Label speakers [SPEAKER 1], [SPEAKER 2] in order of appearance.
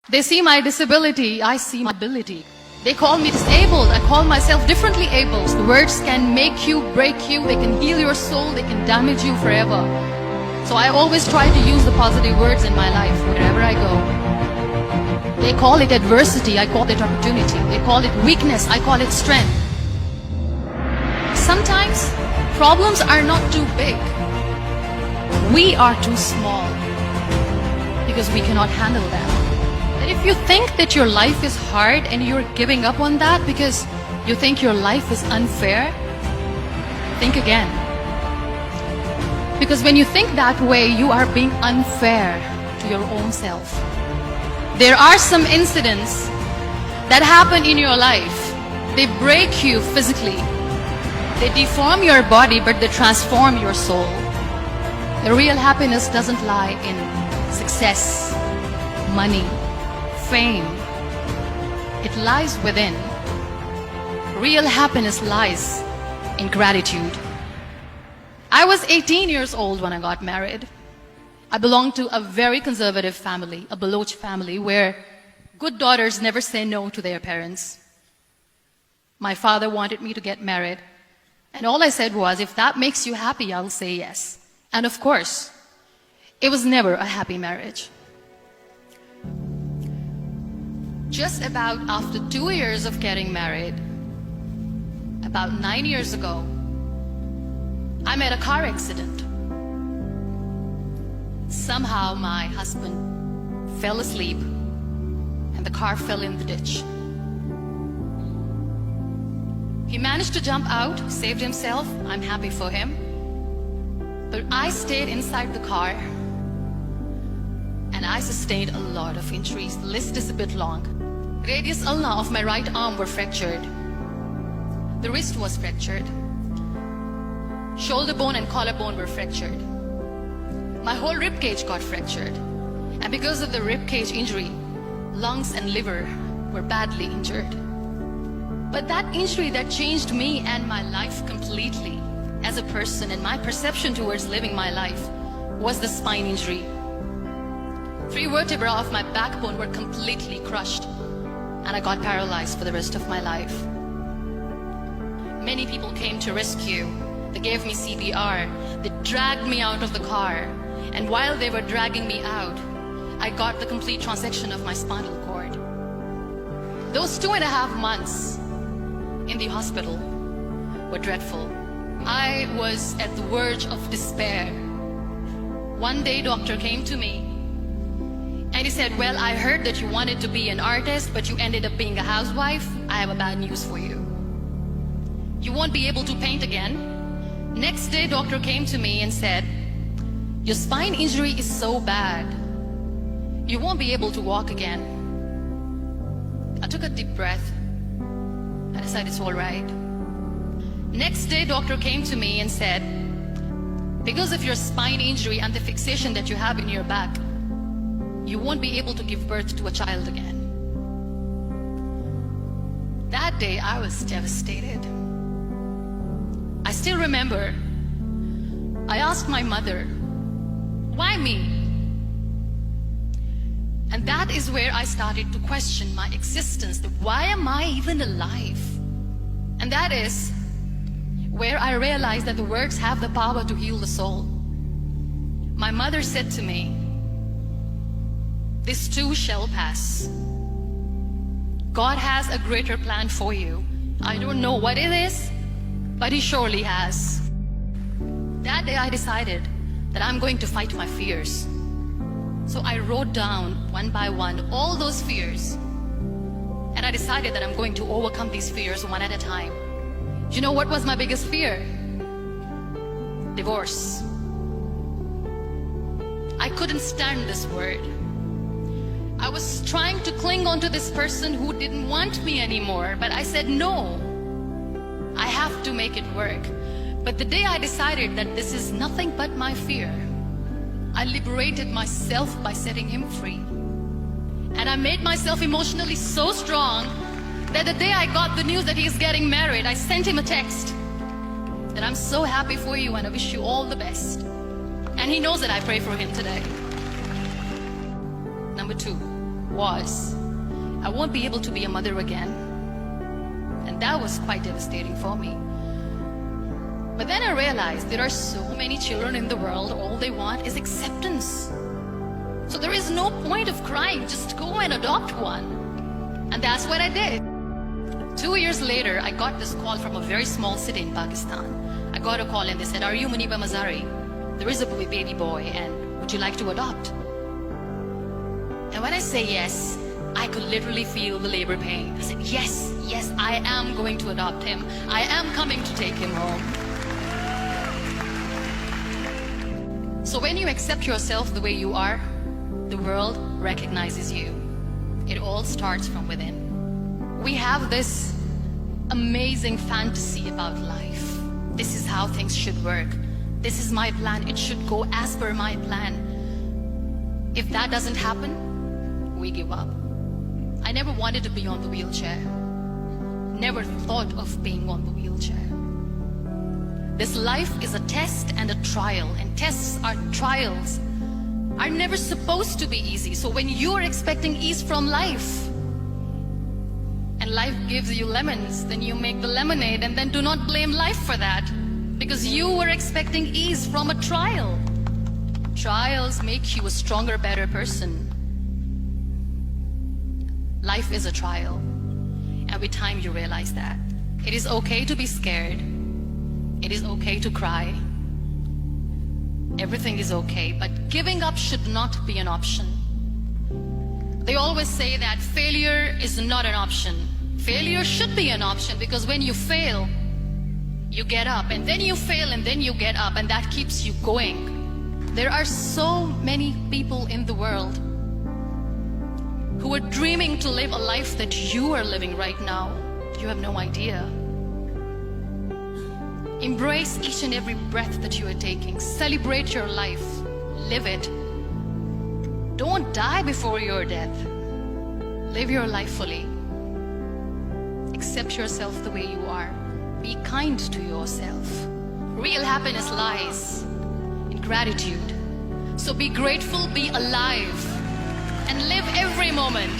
[SPEAKER 1] They see my disability, I see my ability. They call me disabled, I call myself differently abled. The words can make you, break you, they can heal your soul, they can damage you forever. So I always try to use the positive words in my life wherever I go. They call it adversity, I call it opportunity. They call it weakness, I call it strength. Sometimes problems are not too big. We are too small because we cannot handle them. And if you think that your life is hard and you're giving up on that because you think your life is unfair, think again. Because when you think that way, you are being unfair to your own self. There are some incidents that happen in your life. They break you physically. They deform your body, but they transform your soul. The real happiness doesn't lie in success, money, fame. It lies within. Real happiness lies in gratitude. I was 18 years old when I got married. I belonged to a very conservative family, a Baloch family, where good daughters never say no to their parents. My father wanted me to get married, and all I said was, if that makes you happy, I'll say yes. And of course, it was never a happy marriage. Just about after 2 years of getting married, about 9 years ago, I met a car accident. Somehow my husband fell asleep and the car fell in the ditch. He managed to jump out, saved himself. I'm happy for him. But I stayed inside the car and I sustained a lot of injuries. The list is a bit long. Radius ulna of my right arm were fractured. The wrist was fractured. Shoulder bone and collarbone were fractured. My whole rib cage got fractured. And because of the rib cage injury, lungs and liver were badly injured. But that injury that changed me and my life completely as a person and my perception towards living my life was the spine injury. 3 vertebrae of my backbone were completely crushed and I got paralyzed for the rest of my life. Many people came to rescue. They gave me CPR. They dragged me out of the car. And while they were dragging me out, I got the complete transection of my spinal cord. Those 2.5 months in the hospital were dreadful. I was at the verge of despair. One day, doctor came to me and he said, well, I heard that you wanted to be an artist, but you ended up being a housewife. I have a bad news for you. You won't be able to paint again. Next day, doctor came to me and said, your spine injury is so bad, you won't be able to walk again. I took a deep breath. I decided it's all right. Next day, doctor came to me and said, because of your spine injury and the fixation that you have in your back, you won't be able to give birth to a child again. That day, I was devastated. I still remember, I asked my mother, why me? And that is where I started to question my existence. Why am I even alive? And that is where I realized that the words have the power to heal the soul. My mother said to me, this too shall pass. God has a greater plan for you. I don't know what it is, but He surely has. That day I decided that I'm going to fight my fears. So I wrote down one by one all those fears. And I decided that I'm going to overcome these fears one at a time. You know what was my biggest fear? Divorce. I couldn't stand this word. I was trying to cling on to this person who didn't want me anymore, but I said no. I have to make it work. But the day I decided that this is nothing but my fear, I liberated myself by setting him free. And I made myself emotionally so strong that the day I got the news that he's getting married, I sent him a text that I'm so happy for you and I wish you all the best. And he knows that I pray for him today. Number 2, was, I won't be able to be a mother again. And that was quite devastating for me. But then I realized there are so many children in the world, all they want is acceptance. So there is no point of crying, just go and adopt one. And that's what I did. 2 years later, I got this call from a very small city in Pakistan. I got a call and they said, "Are you muniba mazari? There is a baby boy and would you like to adopt?" And when I say yes, I could literally feel the labor pain. I said, yes, I am going to adopt him. I am coming to take him home. So when you accept yourself the way you are, the world recognizes you. It all starts from within. We have this amazing fantasy about life. This is how things should work. This is my plan. It should go as per my plan. If that doesn't happen, we give up. I never wanted to be on the wheelchair. Never thought of being on the wheelchair. This life is a test and a trial, and tests are trials are never supposed to be easy. So when you are expecting ease from life, and life gives you lemons, then you make the lemonade, and then do not blame life for that, because you were expecting ease from a trial. Trials make you a stronger, better person. Life is a trial, and with time you realize that. It is okay to be scared. It is okay to cry. Everything is okay, but giving up should not be an option. They always say that failure is not an option. Failure should be an option, because when you fail, you get up, and then you fail, and then you get up, and that keeps you going. There are so many people in the world who are dreaming to live a life that you are living right now. You have no idea. Embrace each and every breath that you are taking. Celebrate your life. Live it. Don't die before your death. Live your life fully. Accept yourself the way you are. Be kind to yourself. Real happiness lies in gratitude. So be grateful, be alive, and live every moment.